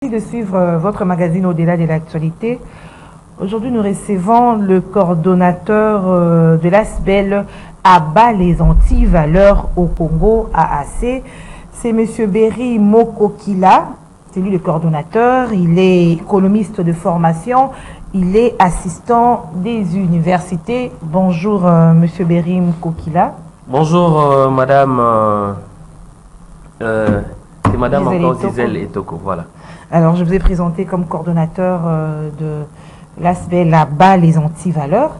Merci de suivre votre magazine Au-delà de l'actualité. Aujourd'hui, nous recevons le coordonnateur de l'ASBEL à bas les anti-valeurs au Congo, AAC. C'est M. Berry Mokokila, c'est lui le coordonnateur. Il est économiste de formation, il est assistant des universités. Bonjour M. Berry Mokokila. Bonjour Madame, c'est Madame encore Gisèle Etoko, voilà. Alors, je vous ai présenté comme coordonnateur de l'ASBEL à bas les anti-valeurs.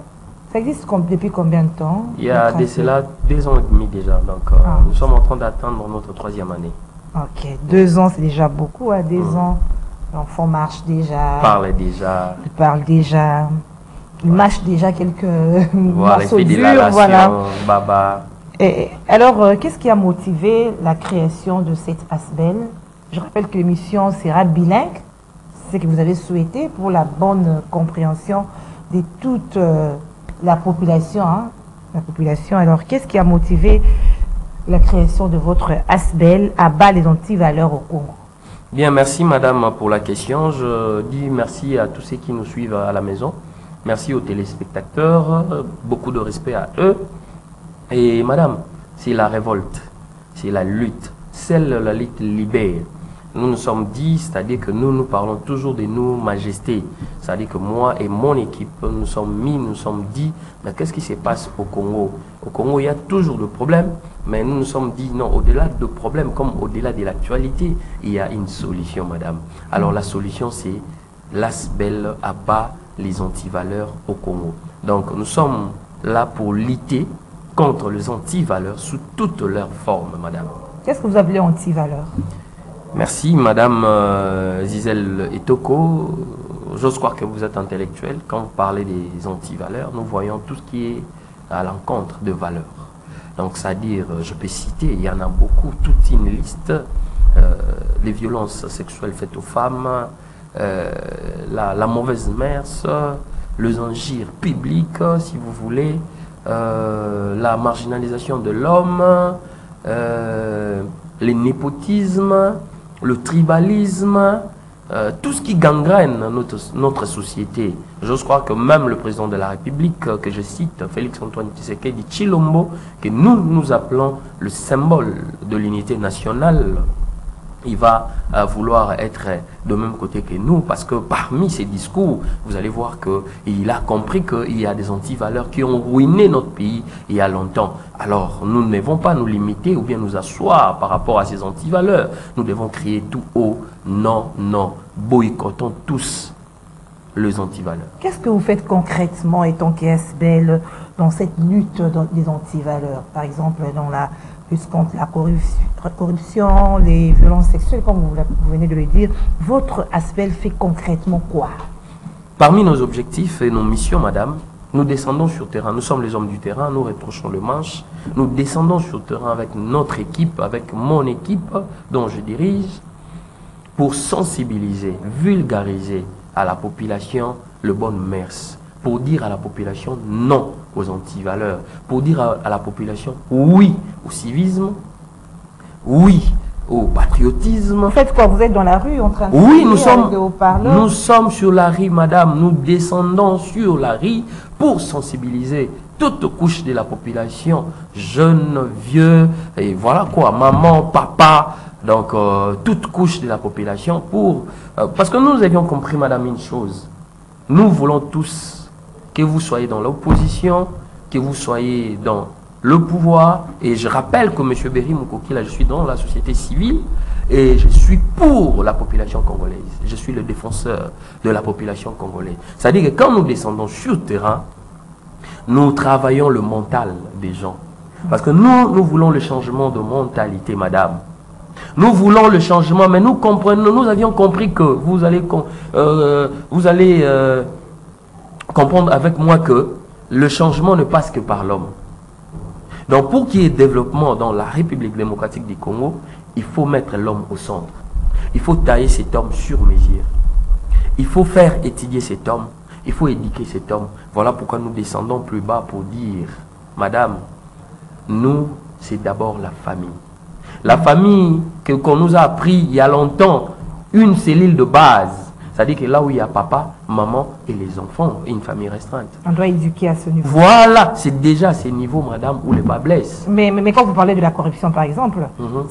Ça existe depuis combien de temps? Il y a de cela 2 ans et demi déjà, donc nous sommes en train d'attendre notre 3e année. Ok, 2 ans c'est déjà beaucoup, à 2 ans. L'enfant marche déjà. Parle déjà. Il parle déjà. Il mâche déjà quelques voilà, morceaux durs, voilà. Baba. Et alors, qu'est-ce qui a motivé la création de cette ASBEL? Je rappelle que l'émission sera bilingue, c'est ce que vous avez souhaité pour la bonne compréhension de toute la population. Alors, qu'est-ce qui a motivé la création de votre ASBEL à bas les anti-valeurs au Congo? Bien, merci Madame pour la question. Je dis merci à tous ceux qui nous suivent à la maison. Merci aux téléspectateurs, beaucoup de respect à eux. Et Madame, c'est la révolte, c'est la lutte. Seule la lutte libère. Nous nous sommes dit, c'est-à-dire que nous parlons toujours de nous, majesté. C'est-à-dire que moi et mon équipe, nous sommes dit, mais qu'est-ce qui se passe au Congo? Au Congo, il y a toujours de problèmes, mais nous nous sommes dit, non, au-delà de problèmes, comme au-delà de l'actualité, il y a une solution, Madame. Alors la solution, c'est l'ASBEL à bas les antivaleurs au Congo. Donc nous sommes là pour lutter contre les antivaleurs sous toutes leurs formes, Madame. Qu'est-ce que vous appelez antivaleurs? Merci Madame Gisèle Etoko. J'ose croire que vous êtes intellectuelle. Quand vous parlez des antivaleurs, nous voyons tout ce qui est à l'encontre de valeurs. Donc c'est-à-dire, je peux citer, il y en a beaucoup, toute une liste. Les violences sexuelles faites aux femmes, la mauvaise mœurs, les injures publiques, si vous voulez, la marginalisation de l'homme, le népotisme, le tribalisme, tout ce qui gangrène notre société. J'ose croire que même le président de la République, que je cite, Félix-Antoine Tshisekedi Tshilombo, que nous appelons le symbole de l'unité nationale, il va vouloir être de même côté que nous, parce que parmi ses discours, vous allez voir qu'il a compris qu'il y a des antivaleurs qui ont ruiné notre pays il y a longtemps. Alors, nous ne devons pas nous limiter ou bien nous asseoir par rapport à ces antivaleurs. Nous devons crier tout haut, non, non, boycottons tous les antivaleurs. Qu'est-ce que vous faites concrètement, étant qu'ASBEL, dans cette lutte des antivaleurs? Par exemple, dans la lutte contre la corruption, les violences sexuelles, comme vous venez de le dire, votre ASBEL fait concrètement quoi? Parmi nos objectifs et nos missions, Madame, nous descendons sur le terrain. Nous sommes les hommes du terrain, nous retroussons le manche. Nous descendons sur le terrain avec notre équipe, avec mon équipe dont je dirige, pour sensibiliser, vulgariser à la population le bon mœurs, pour dire à la population non aux antivaleurs, pour dire à la population oui au civisme, oui au patriotisme. Vous faites quoi? Vous êtes dans la rue en train de oui, nous sommes sur la rue, Madame. Nous descendons sur la rue pour sensibiliser toute couche de la population, jeunes, vieux, et voilà quoi, maman, papa, donc toute couche de la population parce que nous avions compris, Madame, une chose. Nous voulons tous que vous soyez dans l'opposition, que vous soyez dans le pouvoir, et je rappelle que M. Berry Mokokila, je suis dans la société civile et je suis pour la population congolaise. Je suis le défenseur de la population congolaise. C'est-à-dire que quand nous descendons sur le terrain, nous travaillons le mental des gens. Parce que nous voulons le changement de mentalité, Madame. Nous voulons le changement, mais nous avions compris que vous allez comprendre avec moi que le changement ne passe que par l'homme. Donc pour qu'il y ait développement dans la République démocratique du Congo, il faut mettre l'homme au centre. Il faut tailler cet homme sur mesure. Il faut faire étudier cet homme. Il faut éduquer cet homme. Voilà pourquoi nous descendons plus bas pour dire, Madame, nous, c'est d'abord la famille. La famille qu'on nous a appris il y a longtemps, une cellule de base. C'est-à-dire que là où il y a papa, maman et les enfants, une famille restreinte. On doit éduquer à ce niveau. Voilà, c'est déjà à ce niveau, madame, où les bas blessent. Mais quand vous parlez de la corruption, par exemple,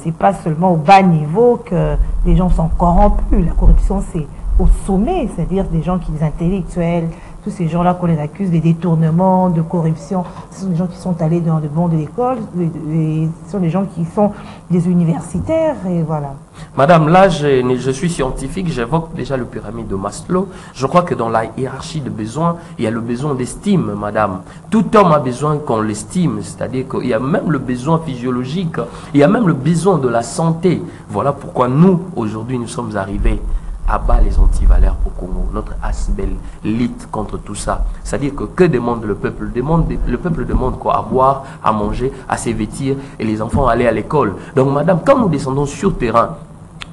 c'est pas seulement au bas niveau que les gens sont corrompus. La corruption, c'est au sommet, c'est-à-dire des gens des intellectuels, tous ces gens-là qu'on les accuse des détournements, de corruption. Ce sont des gens qui sont allés dans le banc de l'école, ce sont des gens qui sont des universitaires, et voilà. Madame, là, je suis scientifique, j'évoque déjà le pyramide de Maslow. Je crois que dans la hiérarchie de besoins, il y a le besoin d'estime, madame. Tout homme a besoin qu'on l'estime, c'est-à-dire qu'il y a même le besoin physiologique, il y a même le besoin de la santé. Voilà pourquoi nous, aujourd'hui, nous sommes arrivés à bas les antivaleurs au Congo. Notre ASBEL lutte contre tout ça. C'est-à-dire que demande le peuple? Le peuple demande quoi? À boire, à manger, à se vêtir, et les enfants à aller à l'école. Donc, madame, quand nous descendons sur terrain,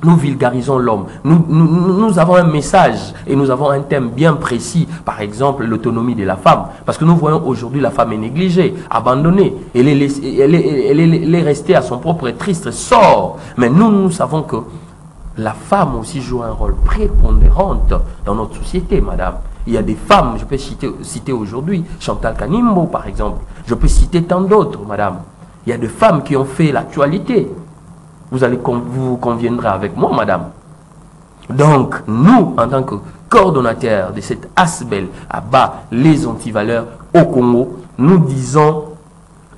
nous vulgarisons l'homme. Nous avons un message et nous avons un thème bien précis. Par exemple, l'autonomie de la femme. Parce que nous voyons aujourd'hui la femme est négligée, abandonnée. Elle est restée à son propre triste sort. Mais nous savons que la femme aussi joue un rôle prépondérant dans notre société, madame. Il y a des femmes, je peux citer aujourd'hui Chantal Kanimbo, par exemple. Je peux citer tant d'autres, madame. Il y a des femmes qui ont fait l'actualité. Vous conviendrez avec moi, madame. Donc, nous, en tant que coordonnateurs de cette ASBEL à bas les antivaleurs au Congo, nous disons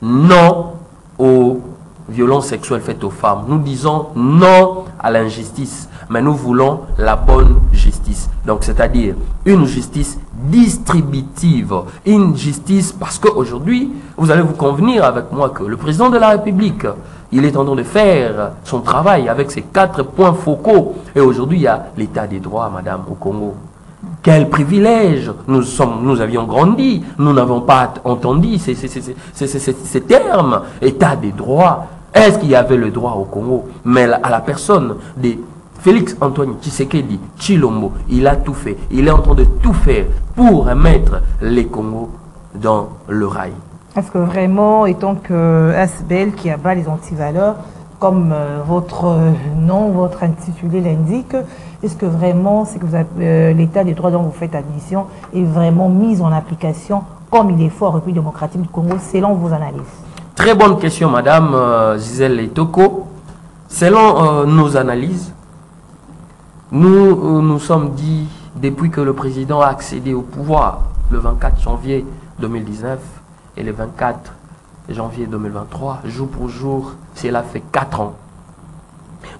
non aux violences sexuelles faites aux femmes. Nous disons non à l'injustice, mais nous voulons la bonne justice. Donc, c'est-à-dire une justice distributive, une justice parce qu'aujourd'hui, vous allez vous convenir avec moi que le président de la République, il est en train de faire son travail avec ses 4 points focaux. Et aujourd'hui, il y a l'état des droits, madame, au Congo. Quel privilège! Nous avions grandi, nous n'avons pas entendu ces termes, état des droits. Est-ce qu'il y avait le droit au Congo? Mais à la personne de Félix Antoine Tshisekedi Tshilombo, il a tout fait. Il est en train de tout faire pour mettre les Congos dans le rail. Est-ce que vraiment, étant que ASBEL qui abat les antivaleurs, comme votre nom, votre intitulé l'indique, est-ce que vraiment, c'est que l'état des droits dont vous faites admission est vraiment mis en application comme il est fort en République démocratique du Congo, selon vos analyses? Très bonne question, madame Gisèle Etoko. Selon nos analyses, nous sommes dit, depuis que le président a accédé au pouvoir le 24 janvier 2019 et le 24 janvier 2023, jour pour jour, cela fait 4 ans.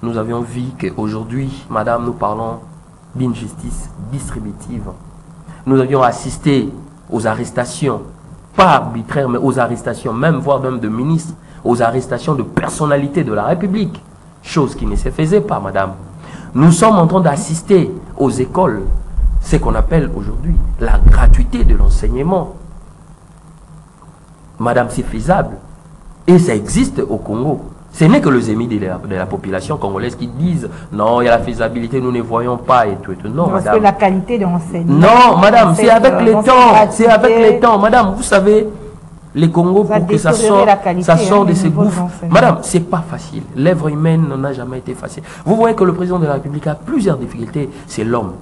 Nous avions vu qu'aujourd'hui, madame, nous parlons d'une justice distributive. Nous avions assisté aux arrestations, pas arbitraires, mais aux arrestations, même voire même de ministres, aux arrestations de personnalités de la République, chose qui ne se faisait pas, madame. Nous sommes en train d'assister aux écoles, ce qu'on appelle aujourd'hui la gratuité de l'enseignement. Madame, c'est faisable. Et ça existe au Congo. Ce n'est que les ennemis de la population congolaise qui disent non, il y a la faisabilité, nous ne voyons pas et tout et tout. Non, parce madame. Que la qualité de l'enseignement. Non, madame, c'est avec les temps. C'est avec les temps. Madame, vous savez, les Congos, pour que ça sorte de ces gouffres. Madame, c'est pas facile. L'œuvre humaine n'a jamais été facile. Vous voyez que le président de la République a plusieurs difficultés. C'est l'homme.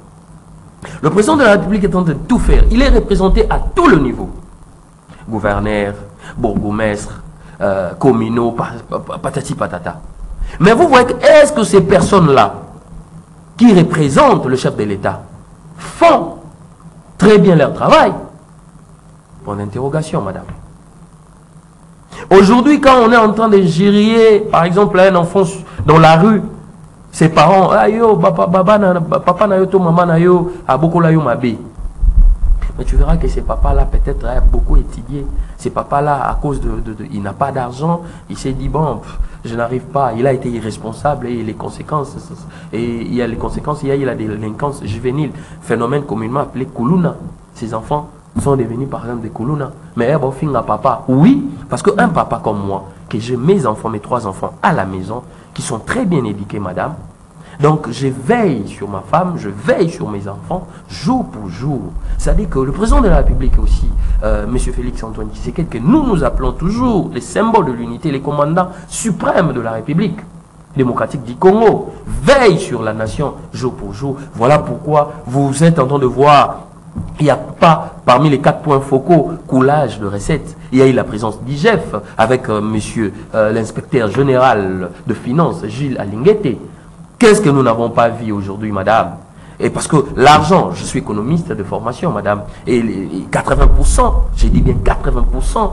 Le président de la République est en train de tout faire. Il est représenté à tout le niveau. Gouverneur, bourgmestre, communaux, patati patata. Mais vous voyez que est-ce que ces personnes-là qui représentent le chef de l'État font très bien leur travail? Point d'interrogation, madame. Aujourd'hui, quand on est en train de gérer, par exemple, un enfant dans la rue, ses parents, ah yo, papa na yo, to maman na yo, a beaucoup la yo mabe. Mais tu verras que ces papas-là, peut-être, a beaucoup étudié. Ces papas-là, à cause il n'a pas d'argent, il s'est dit, bon, je n'arrive pas. Il a été irresponsable et les conséquences, et il y a les conséquences, il y a des délinquances juvéniles, phénomène communément appelé Kuluna. Ces enfants sont devenus, par exemple, des Kuluna. Mais bon, fin à papa. Oui, parce qu'un papa comme moi, que j'ai mes enfants, mes 3 enfants à la maison, qui sont très bien éduqués, madame. Donc, je veille sur ma femme, je veille sur mes enfants, jour pour jour. C'est-à-dire que le président de la République aussi, M. Félix Antoine Tshisekedi, que nous appelons toujours les symboles de l'unité, les commandants suprêmes de la République. démocratique du Congo veille sur la nation jour pour jour. Voilà pourquoi vous êtes en train de voir, il n'y a pas, parmi les 4 points focaux, coulage de recettes. Il y a eu la présence d'IGF avec monsieur l'inspecteur général de finances, Gilles Alinguete. Qu'est-ce que nous n'avons pas vu aujourd'hui, madame? Et parce que l'argent, je suis économiste de formation, madame, et 80%, j'ai dit bien 80%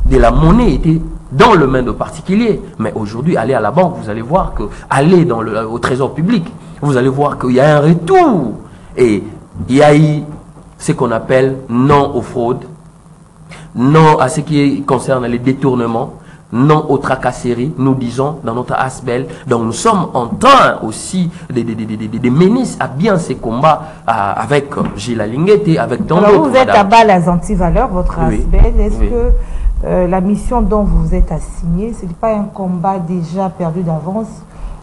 de la monnaie était dans le main de particuliers. Mais aujourd'hui, allez à la banque, vous allez voir que, allez au trésor public, vous allez voir qu'il y a un retour. Et il y a eu ce qu'on appelle non aux fraudes, non à ce qui concerne les détournements, non aux tracasseries, nous disons dans notre ASBEL. Donc nous sommes en train aussi de mener à bien ces combats avec Gilles Alinguete, avec tant d'autres. Alors vous êtes à bas les antivaleurs, votre ASBEL. Est-ce que la mission dont vous êtes assigné, ce n'est pas un combat déjà perdu d'avance?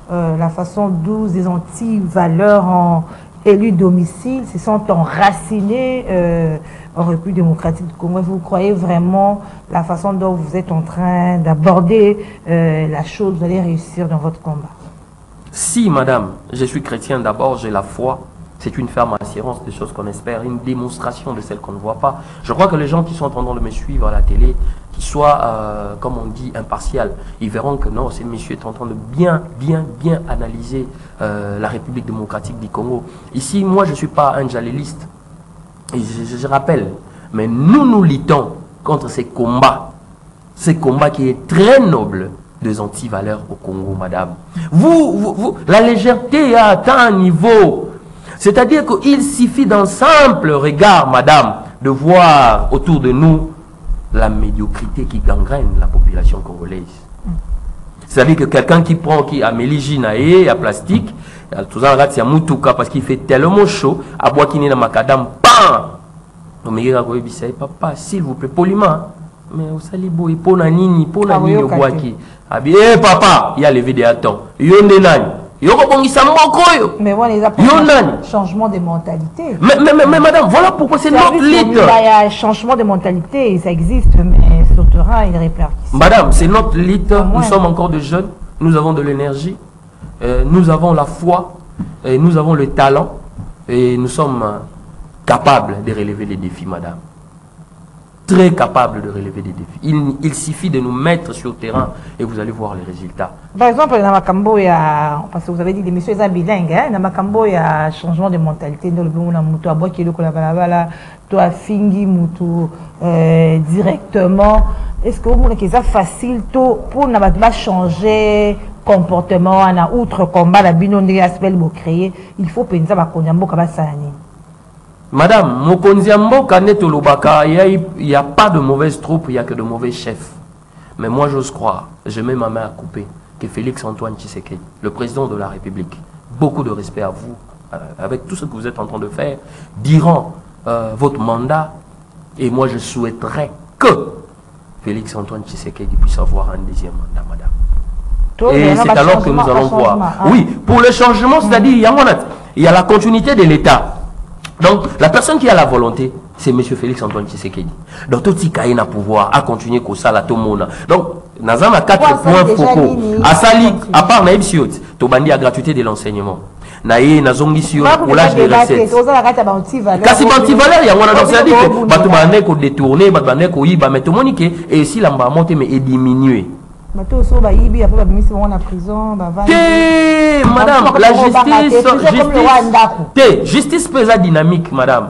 La façon dont les antivaleurs ont élu domicile se sont enracinés en République démocratique du Congo. Vous croyez vraiment la façon dont vous êtes en train d'aborder la chose, vous allez réussir dans votre combat? Si, madame, je suis chrétien d'abord, j'ai la foi. C'est une ferme assurance des choses qu'on espère, une démonstration de celles qu'on ne voit pas. Je crois que les gens qui sont en train de me suivre à la télé, qui soient, comme on dit, impartials, ils verront que non, ce monsieur est en train de bien analyser la République démocratique du Congo. Ici, moi, je ne suis pas un jaléliste. Et je rappelle, mais nous luttons contre ces combats qui est très noble des antivaleurs au Congo, madame. La légèreté a atteint un niveau. C'est-à-dire qu'il suffit d'un simple regard, madame, de voir autour de nous la médiocrité qui gangrène la population congolaise. C'est-à-dire que quelqu'un qui prend, qui a méliginae, à plastique, tout ça, c'est un parce qu'il fait tellement chaud, à boire qui n'est dans macadam, bam! Papa, s'il vous plaît, poliment, mais vous savez, il faut nani, au bois qui. Eh, papa, il y a levé des attentes. Mais voilà, les changement de mentalité. Mais madame, voilà pourquoi c'est notre lutte. Il y a un changement de mentalité, ça existe, mais sur le terrain, il répercute. Madame, c'est notre lutte. Nous sommes encore de jeunes, nous avons de l'énergie, nous avons la foi, et nous avons le talent, et nous sommes capables de relever les défis, madame. Très capable de relever des défis. Il suffit de nous mettre sur le terrain et vous allez voir les résultats. Par exemple, dans Makambo, il y a, parce que vous avez dit les messieurs sont bilingues, hein, dans Makambo, il y a un changement de mentalité. Dans le bureau, à bois qui est le collaborateur, toi, fingi, moutou, directement. Est-ce que vous voulez que ça facile pour ne changer comportement, en outre combat, la binondé aspect pour créer, il faut penser à Konyambo Kabasani. Madame, il n'y a pas de mauvaises troupes, il n'y a que de mauvais chefs. Mais moi, j'ose croire, je mets ma main à couper, que Félix Antoine Tshisekedi, le président de la République, beaucoup de respect à vous, avec tout ce que vous êtes en train de faire, durant votre mandat. Et moi, je souhaiterais que Félix Antoine Tshisekedi puisse avoir un deuxième mandat, madame. Et c'est alors que nous allons voir. Oui, pour le changement, c'est-à-dire, il y a la continuité de l'État. Donc, la personne qui a la volonté, c'est M. Félix Antoine Tshisekedi. Donc, tout ce qui a pouvoir à continuer comme ça, la tomona. Donc, nous avons 4 points focaux. À part Naïbsiot, tu as la gratuité de l'enseignement. Naïe, Nazongisio, pour l'âge de recettes. Kasi bantivaleur, il y a un c'est-à-dire que tu vas détourner, tu vas mais tout le monde et si l'amba monte, mais est diminué. Madame, la justice peut être dynamique, madame.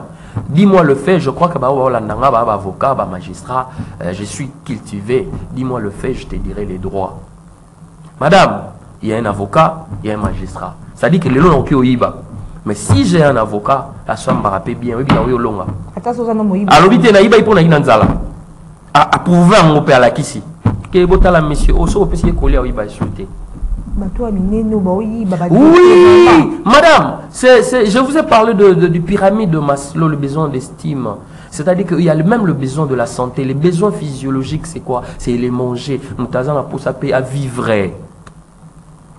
Dis-moi le fait, je crois que avocat, magistrat, je suis cultivé. Dis-moi le fait, je te dirai les droits. Madame, il y a un avocat, il y a un magistrat. Ça dit que les lois ont qui mais si j'ai un avocat, la somme va rappeler bien. Alors, il pour à prouver un mot à la kissi. Que botala monsieur oso opesi collé à iba chuté. Oui, madame, je vous ai parlé du pyramide de Maslow, le besoin d'estime. C'est-à-dire qu'il y a même le besoin de la santé. Les besoins physiologiques, c'est quoi? C'est les manger. Nous avons pour s'appeler à vivre.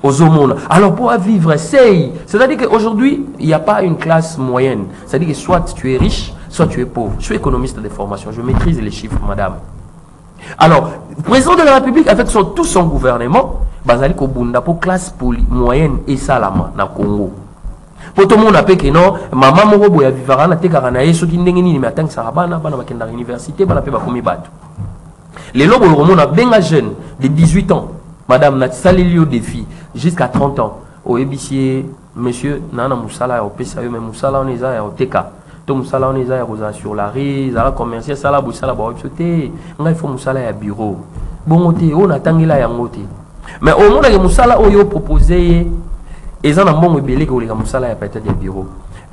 Aux hommes. Alors pour vivre, c'est-à-dire qu'aujourd'hui, il n'y a pas une classe moyenne. C'est-à-dire que soit tu es riche, soit tu es pauvre. Je suis économiste de formation, je maîtrise les chiffres, madame. Alors, le président de la République, avec tout son gouvernement, bazali ko bunda pour classe moyenne et salama na Congo. Pour tout le monde a que non, maman moko boya vivara na tekara na yeso ki ndenge nini mais atang sarabana bana bakenda université bana pe bakomi bato. Les lobos le a benga jeune de 18 ans, madame na saleli au défi jusqu'à 30 ans. Au ébicier monsieur nana musala au pesa yo mais musala on eza ya oteka. To musala on eza ya rosa sur la rue, za commercial sala busala ba opsoté, ngai faut musala ya bureau. Bongote on atangela ya ngote. Mais au monde que musala oyo proposé et ça n'a pas ébélé que les musala ya peut-être des bureaux.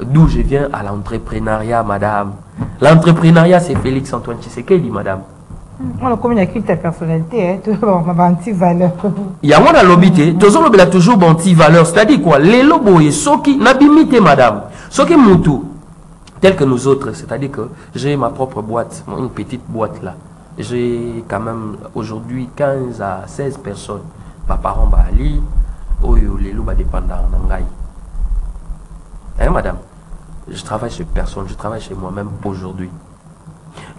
D'où je viens à l'entrepreneuriat madame. L'entrepreneuriat c'est Félix Antoine Tshisekedi madame. On a comme une culte ta personnalité, ma anti-valeur. Il y a un lobby, toujours anti-valeur. C'est-à-dire quoi? Les lobos et ceux qui n'habitent madame. Ceux qui moutou, tel que nous autres. C'est-à-dire que j'ai ma propre boîte, une petite boîte là. J'ai quand même aujourd'hui 15 à 16 personnes. Papa Rambali, Oyo, les lobos dépendants d'Angaï. Hein, madame? Je travaille chez personne, je travaille chez moi-même aujourd'hui.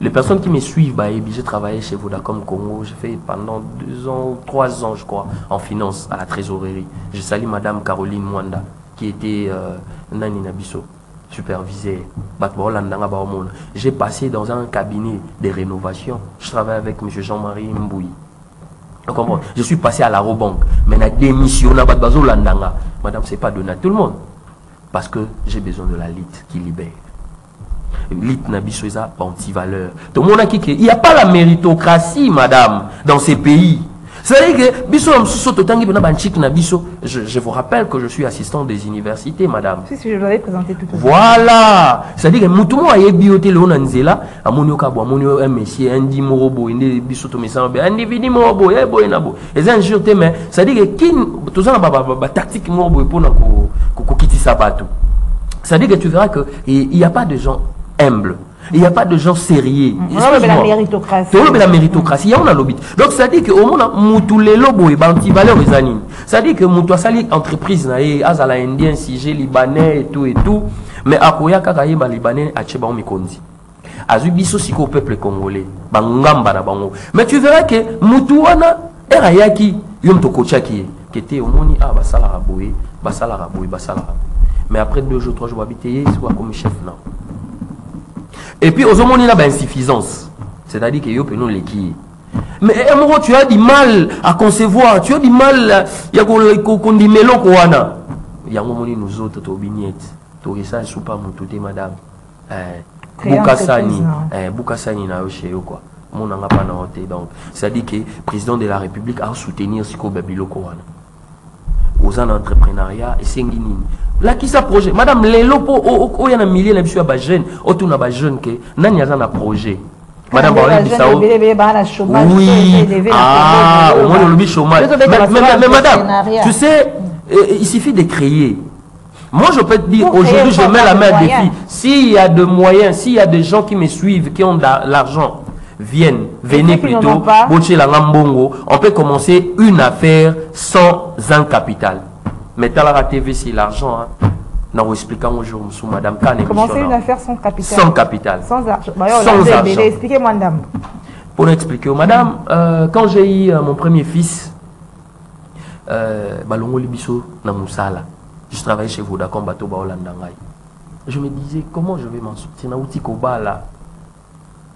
Les personnes qui me suivent, j'ai travaillé chez Vodacom Congo, j'ai fait pendant 2 ans, 3 ans je crois, en finance, à la trésorerie. J'ai sali madame Caroline Mwanda, qui était Nani Nabiso, supervisée. J'ai passé dans un cabinet de rénovation. Je travaille avec M. Jean-Marie Mbouy. Je suis passé à la Robank. Maintenant, démissionné, madame, c'est pas donné à tout le monde. Parce que j'ai besoin de la lite qui libère. L'île Nabisoisa anti-valeur. Tout le monde a dit qu'il n'y a pas la méritocratie, madame, dans ces pays. C'est-à-dire que je vous rappelle que je suis assistant des universités, madame. Si, je vous avais présenté tout à l'heure. Voilà. C'est-à-dire que Moutoumou a bioté le Nanzela, à Monioka, un messier, un dimorobo, un bisoto messambe, un individu morobo, un boy nabo. Et c'est un jour, mais c'est-à-dire que tout ça, tactique morobo pour nous quitter ça partout. C'est-à-dire que tu verras qu'il n'y a pas de gens humbles. Il n'y a pas de gens sérieux. On a la méritocratie. On a la méritocratie. On a l'obit. Donc, ça dit que au monde, moutou les lobos et anti-valeurs les animes. Ça dit que moutou sali entreprise nae, azala indien, si libanais et tout. Mais à Koya kakaye ba libanais a tcheba mikondi. Azubiso siko peuple congolais. Bangamba na bango. Mais tu verras que moutou wana erayaki yom to kochaki qui était au moni basala raboé, basala raboé, basala raboé. Mais après 2 jours, 3 jours, habité, c'est quoi comme chef non. Et puis, aux hommes, il y a une insuffisance. C'est-à-dire qu'il y a les qui. Mais tu as du mal à concevoir, tu as du mal, il y a qu'on dit mélo koana. Il y a un moment nous autres, tu as vignettes, tu as ça, soupa moutouté, madame. Boukasani na chez eux quoi. Mon n'a pas noté donc. C'est-à-dire que le président de la République a soutenu ce qu'on babilo koana. Aux entrepreneuriat et c'est là qui ça projet madame les lopos au y a un millier na biso ba jeune autour na ba jeune que nani azana projet madame ba bisao oui au moins le chômage mais madame tu sais il suffit de créer. Moi je peux te dire aujourd'hui je mets la main à défi s'il y a de moyens, s'il y a des gens qui me suivent qui ont de l'argent venez plutôt, on peut commencer une affaire sans un capital. Mais dans la TV, c'est l'argent. Nous expliquons aujourd'hui, madame Kane. Commencer une affaire sans capital. Sans capital. Sans argent. Sans argent. Expliquez-moi, madame. Pour expliquer, madame, quand j'ai eu mon premier fils, je travaillais chez Vodacom Bateau Baolandangai. Je me disais, comment je vais m'en sortir?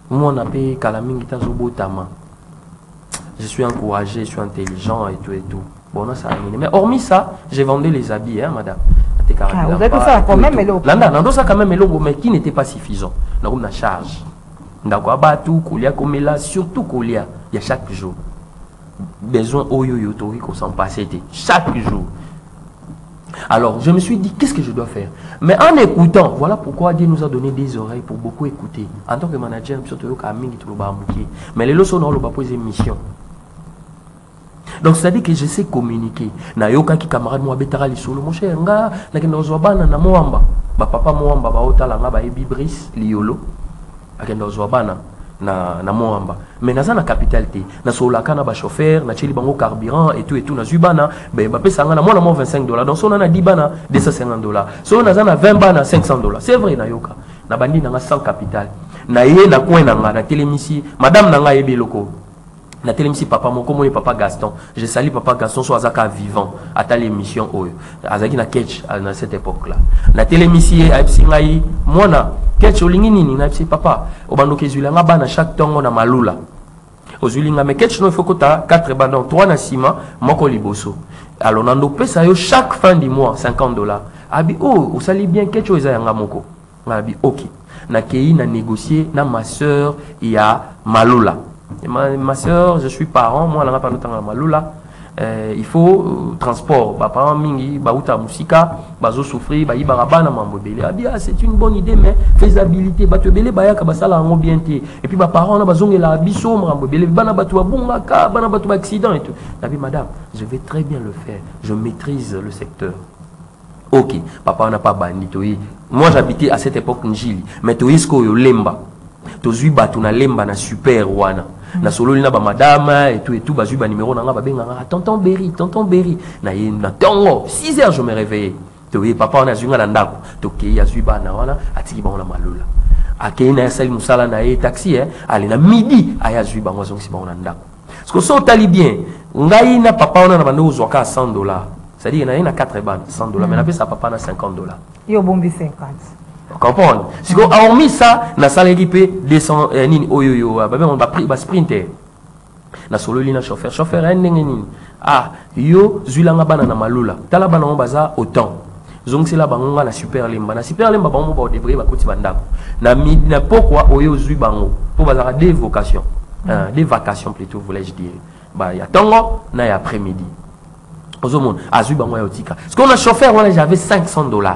Moi, on appelle Kalaming Tama. Je suis encouragé, je suis intelligent et tout. Bon, ça a mais hormis ça, j'ai vendu les habits, hein, madame. Vous avez fait ça quand même, mais qui n'était pas suffisant. Nous avons une charge. Surtout qu'il y a chaque jour. Besoin oyoyotori qu'on s'en passe chaque jour. Alors, je me suis dit, qu'est-ce que je dois faire? Mais en écoutant, voilà pourquoi Dieu nous a donné des oreilles pour beaucoup écouter. En tant que manager, mais les leçons, on n'a pas posé mission. Donc, c'est-à-dire que je sais communiquer. Na yoka ki camarade moi betara li solo mon cher nga na kenda ozwabana na moamba. Ba papa moamba ba otala nga ba ebi bris liolo. Akenda ozwabana na moamba. Mais naza na capitalité. Na solaka na ba chauffeur, na cheli bango carburant et tout na zubana, ba pesa nga na mona mo $25. Donc so na 10 bana $250. So naza na 20 bana $500. C'est vrai na yoka. Na bandi na nga sans capital. Na ye na coin na nga na telemisi, madame na nga ebi loko. Na télémission papa mon comme papa Gaston. Je salue papa Gaston soit azaka vivant à ta l'émission oyo. Azaki na catch à cette époque-là. Na télémission aipsingai moi na catch olingi nini na papa obando kezulanga bana chaque tongo na malula. Ozulinga me catch no faut que ta 4 bandons 3 na sima moko liboso. Alors nando pesa yo chaque fin du mois $50. Abi oh osali bien catch oza yanga moko. Abi OK. Na kei na négocier na ma sœur il y a malula. Ma soeur, je suis parent, moi, là, il faut transport. Papa, mingi, baouta musika, bazo souffrir, bayi barabana mambobele. C'est une bonne idée, mais faisabilité. Batobele baya kabasala en bien. Et puis, ma parent, na bazonge la biso mambobele, bana batua bongaka, bana batua accident et tout. Nabi, madame, je vais très bien le faire. Je maîtrise le secteur. Ok, papa n'a pas banni. Moi, j'habitais à cette époque Njili, mais tu es yo lemba. Tozui batu na lemba na super wana. Na solo lina ba madame et tout bazui ba numéro nanga ba benga tonton Berry na tongo 6 heures je me réveillais. Toye papa on a zunga na ndako toke ya zui ba na wana atiki ba na malula. Akei na sali musala na taxi ali na midi aya zui ba ngozong si ba na ndako. Parce que so tali bien ngai na papa on na bando zoka $100. C'est-à-dire na 4 ban $100 mais na pesa papa na $50. Yo bombi 50. Comprendre. Si on a mis ça, na salaire IP 200 nini oyoyo, on va pris sprinter. Na solo lina chauffeur nini. Ah, yo zulanga bana na malula. Tala bana on baza autant. Zong c'est la bangonga na super limba. Na super limba bango ba devrait ba koti bandako. Na pourquoi oyo zui bango pour baza des vocations. Des vacations plutôt voulais-je dire. Bah ya tongo na ya après-midi. Ozomon azui bango ya otika. Parce qu'on a chauffeur on j'avais $500.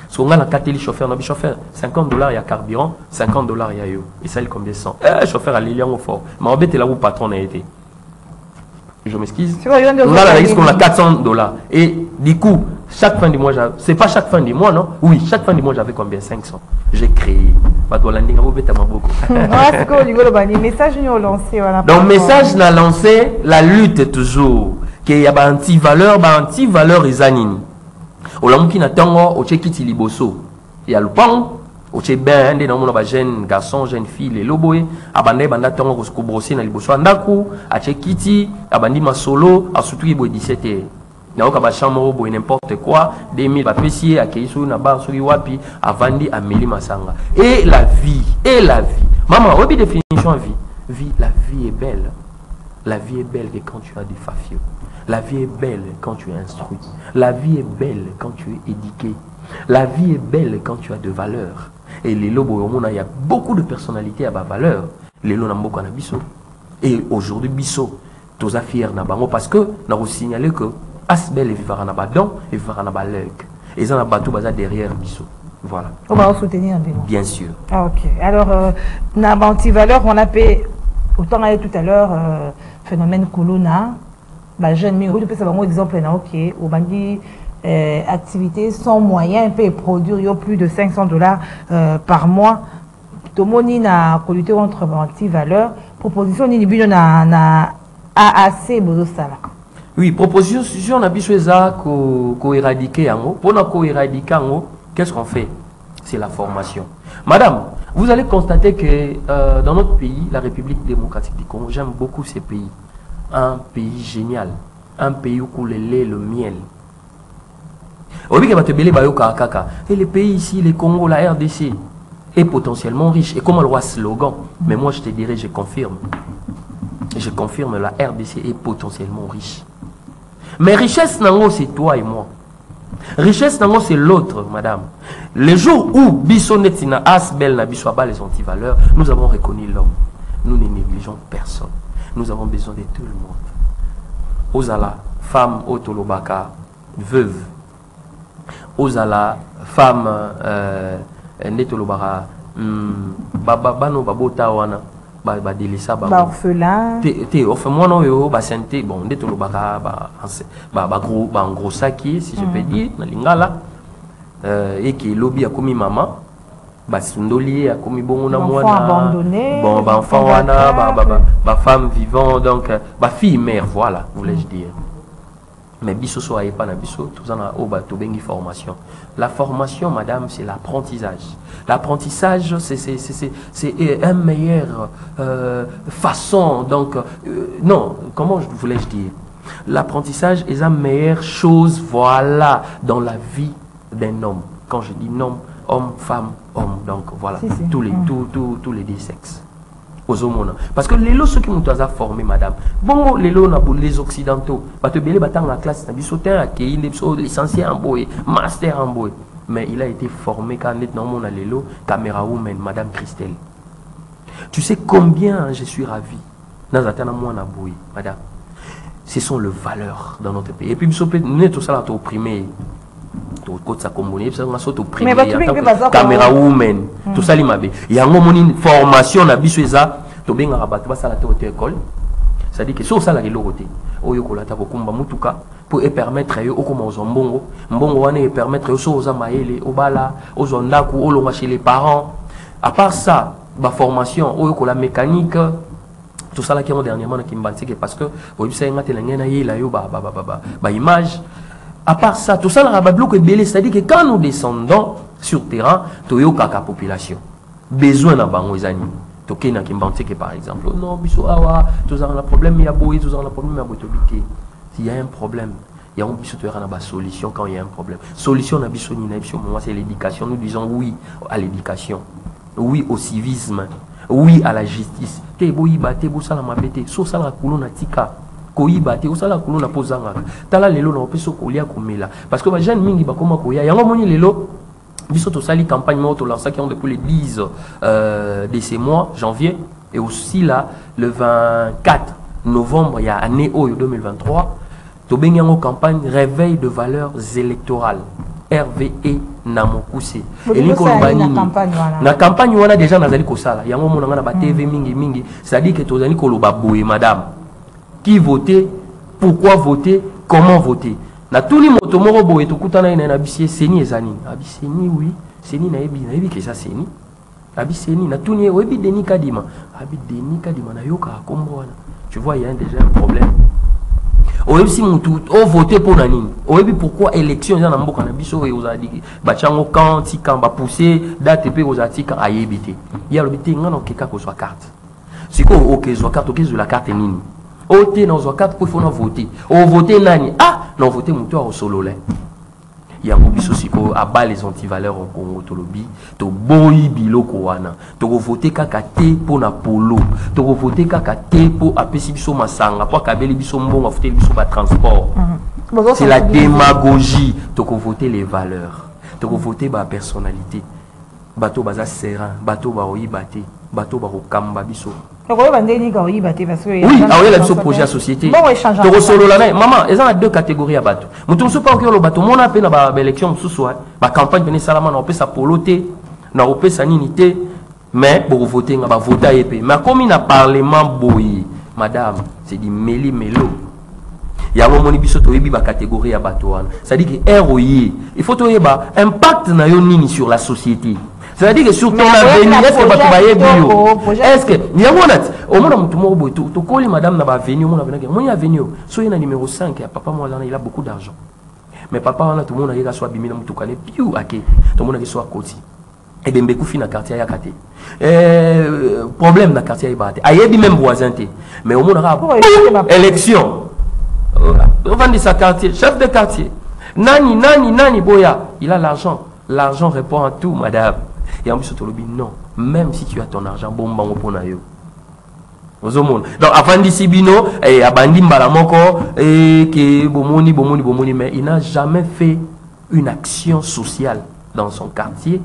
Si on a la catégorie chauffeur, on a chauffeur, $50 il y a carburant, $50 il y a eu. Et ça, il combien 100. Chauffeur à Lilian au fort. Mais en fait, là où patron a été. Je m'excuse. On a la risque qu'on a $400. Et du coup, chaque fin du mois, c'est pas chaque fin du mois, non? Oui, chaque fin du mois, j'avais combien 500. J'ai créé. Donc, message n'a lancé la lutte toujours. Qu'il y a un anti-valeur, ils animent. Olamuki na tongo oche kiti liboso ya lupang oche ben ande na mona ba jeune garçon jeune fille les loboé abande banda tongo ko brosser na liboso andaku ache kiti abandi masolo asutu ibo 17h na oka ba chambre bo n'importe quoi 2000 ba pesier akeiso na ba soki wapi avandi ameli masanga et la vie maman obi définition vie la vie est belle que quand tu as des fafios. La vie est belle quand tu es instruit. La vie est belle quand tu es éduqué. La vie est belle quand tu as de valeurs. Et les lobos, il y a beaucoup de personnalités à ma valeur. Les lobos, il y a biso. Et aujourd'hui, biso, tous affaires na bango parce que nous avons signalé que Asbel est vivant na badon et vivant na balek. Et ça na bateau baza derrière biso. Voilà. On va soutenir bien sûr. Ah, ok. Alors, na anti-valeur, on a payé, autant aller tout à l'heure, phénomène Kuluna. Bah, jeune mais oui, ça va un exemple là, ok, au bandi activités sans moyens peut produire plus de $500 par mois. Tout le monde n'a pas lutter contre anti-valeur. Proposition ni bilan na AAC bozosala. Oui, proposition na biso eza ko éradiquer yango. Pour na ko éradiquer yango, qu'est-ce qu'on fait? C'est la formation. Madame, vous allez constater que dans notre pays, la République démocratique du Congo, j'aime beaucoup ces pays. Un pays génial, un pays où coule le lait, le miel. Et les pays ici, les Congo, la RDC, est potentiellement riche. Et comme le roi slogan, mais moi je te dirais, je confirme, la RDC est potentiellement riche. Mais richesse nango, c'est toi et moi. Richesse nango, c'est l'autre, madame. Le jour où Bissonetina, Asbel, Nabiswaba, les antivaleurs, nous avons reconnu l'homme. Nous ne négligeons personne. Nous avons besoin de tout le monde. Ozala, femme Otolobaka, veuve. Ozala, femme Netolobara, Babano Babota wana, Badelisa, orphelin. Orphelin, non, yo, Basente, bon, Netolobaka, gros saki, si je peux dire, Nalingala, et qui est lobby à commis maman. Basundoli a commis bon abandonné, bon enfant wana femme vivant donc fille mère voilà voulais-je dire Mais biso so aye pas na biso, tout ça na obato bengi formation. La formation, madame, c'est l'apprentissage. L'apprentissage, c'est une meilleure façon. Donc, non, comment voulais-je dire? L'apprentissage est la meilleure chose, voilà, dans la vie d'un homme. Quand je dis homme, homme, femme, homme, donc voilà, tous les deux sexes. Parce que les lots, ceux qui nous ont formés, madame, bon, les lots, les occidentaux, la classe, licencié en boy, master en boy. Mais il a été formé quand on a les lots, caméra woman, madame Christelle. Tu sais combien je suis ravi dans madame. Ce sont les valeurs dans notre pays. Et puis, nous sommes tout ça opprimés. Caméra woman, tout ça, il y a une formation à Bissueza, école. C'est-à-dire que c'est ça la réalité. Pour permettre aux permettre aux chez les parents. À part ça, la formation, la mécanique, tout ça là qui est dernièrement parce que image. À part ça, tout ça là c'est-à-dire que quand nous descendons sur terrain, tu as la population besoin d'un bangoizani. Tu as par exemple, non, tout ça un problème, il y a beau, tout ça un problème, il y a un problème. Il y a une solution quand il y a un problème. Solution, c'est l'éducation. Nous disons oui à l'éducation, oui au civisme, oui à la justice. Parce que les jeunes mingi bakoma koya yango moni lelo biso to sali campagne moto lancer qui ont depuis le 10 de ces mois janvier et aussi là le 24 novembre il y a année 2023 to bengi yango campagne réveil de valeurs électorales RVE na mokuse eliko bani na campagne wana déjà nazali ko sala yango mona na ba TV mingi c'est-à-dire que to zali ko loba boye madame qui voter, pourquoi voter, comment voter. Na tous les motos morobo et tout kutana na bisie seni ezani. Abi seni oui, seni na ebi que ça seni. Abi seni na tous les webi deni kadima. Abi deni kadima na yoka kombo. Tu vois il y a déjà un problème. Oyebi si mutu o voter pour nanini. Oyebi pourquoi élection na mboka na biso et ozadi bachango quand ti kan ba pousser date pe ozati kan ayebité. Il y a le bité ngana keka ko soit carte. Siko OK soit carte OK la carte nini. Ote dans une carte pour faut voter. On voter nani ah non voter muto au solo là. Il y a un biso siko abat les antivaleurs au Congo tolobi to boyi biloko wana. To voter kaka te pour na polo. To voter kaka te pour apesi biso masanga pour kabeli biso mbongo voter biso ba transport. C'est la démagogie. To voter les valeurs. To voter ba personnalité. Bato baza serein, bato ba oyibate, bato ba okamba biso. Oui, il y a ce projet à société. Maman, il y a deux catégories à bateau. Je ne sais pas que le bateau, mon appel à l'élection, la campagne de Salama, on peut s'apoloter, on peut s'animiter, mais pour voter, on va voter. Mais comme il y a un parlement boy, madame, c'est du meli melo. Il y a un moment où il y a une catégorie à bateau. C'est-à-dire que ROI, il faut qu'il y ait un impact sur la société. C'est-à-dire que sur ton avenir, est-ce que tu vas bio? Est-ce que il y a au moins tu colles madame n'a pas venu, mon avenir, soyez un numéro 5, papa moi il a beaucoup d'argent. Mais papa on a tout le monde a soit bimina mutukane piou aké, tout le monde a soit côté. Et bien beaucoup fin dans quartier ya katé. Problème dans quartier ya baté. Ayebi même voisin té. Mais au monde a élection. On vend sa quartier, chef de quartier. Nani boya, il a l'argent. L'argent répond à tout madame. Et en plus, non, même si tu as ton argent, bon, pour nayo. Donc, avant d'ici, bino, et abandi mbalamoko, et que bomoni, mais il n'a jamais fait une action sociale dans son quartier.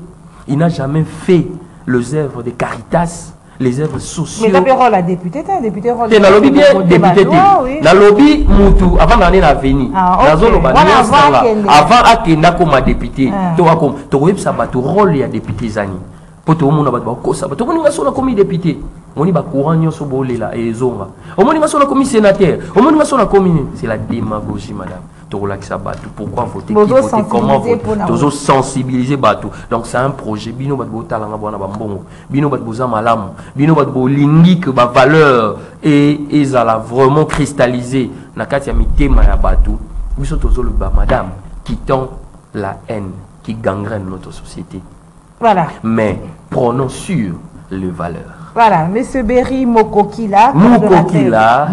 Il n'a jamais fait les œuvres de Caritas, les œuvres sociales. Mais tu as rôle à député, tu as député rôle. Tu as lobby bien député. Na lobby mutu avant d'aller la venir. Avant akenda comme député. Tu vois comme tu vois ça tu rôle ya député zani. Pour tout le monde ba ko ça. Tu connais ça comme député. On y ba courant nyoso bolela et zonga. On y va sur la comme sénateur. On y va sur la commune. C'est la démagogie madame. Pourquoi voter, qui voter, comment voter, toujours sensibiliser bateau. Donc c'est un projet bino batbo talanga bona bambongo bino batbo malam bino batbo lingi que ba valeur et ezala vraiment cristallisé na kati ya mitema ya bateau Madame, quittons la haine qui gangrène notre société. Voilà. Mais prenons sur les valeurs. Voilà, M. Berry Mokokila, Mokokila,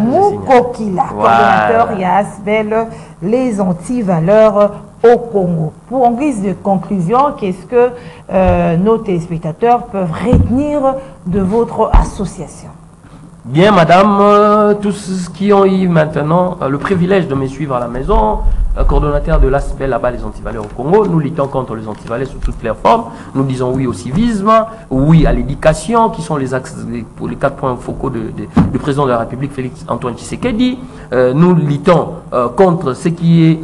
coordonnateur IASBEL, les anti-valeurs au Congo. Pour en guise de conclusion, qu'est-ce que nos téléspectateurs peuvent retenir de votre association? Bien, madame, tous ceux qui ont eu maintenant le privilège de me suivre à la maison, coordonnateur de l'ASBEL là-bas, les antivaleurs au Congo, nous luttons contre les antivaleurs sous toutes leurs formes. Nous disons oui au civisme, oui à l'éducation, qui sont les axes, pour les 4 points focaux du président de la République, Félix Antoine Tshisekedi. Nous luttons contre ce qui est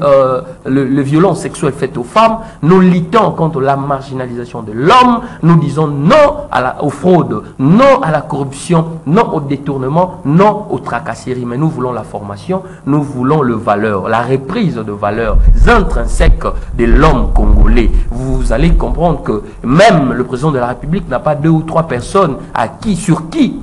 le violence sexuelle faite aux femmes. Nous luttons contre la marginalisation de l'homme. Nous disons non aux fraudes, non à la corruption, non au détournement, non aux tracasseries. Mais nous voulons la formation, nous voulons le valeur, la reprise de valeurs intrinsèques de l'homme congolais. Vous allez comprendre que même le président de la République n'a pas 2 ou 3 personnes sur qui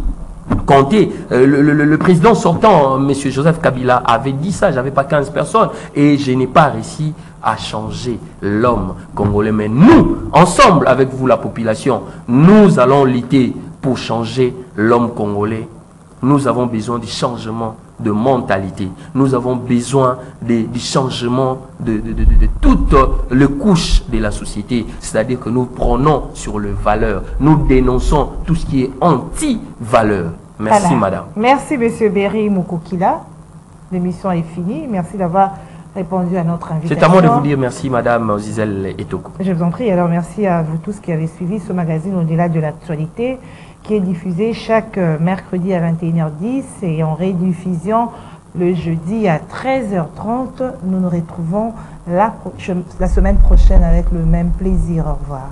compter. Le président sortant, M. Joseph Kabila, avait dit ça, j'avais pas 15 personnes et je n'ai pas réussi à changer l'homme congolais. Mais nous, ensemble avec vous, la population, nous allons lutter pour changer l'homme congolais. Nous avons besoin du changement de mentalité. Nous avons besoin du changement de toutes les couches de la société. C'est-à-dire que nous prenons sur les valeurs. Nous dénonçons tout ce qui est anti-valeur. Merci, voilà, madame. Merci, monsieur Berry Mokokila. L'émission est finie. Merci d'avoir répondu à notre invitation. C'est à moi de vous dire merci, madame Zizelle Etoko. Je vous en prie. Alors, merci à vous tous qui avez suivi ce magazine Au-delà de l'actualité, qui est diffusé chaque mercredi à 21h10 et en rediffusion le jeudi à 13h30. Nous nous retrouvons la semaine prochaine avec le même plaisir. Au revoir.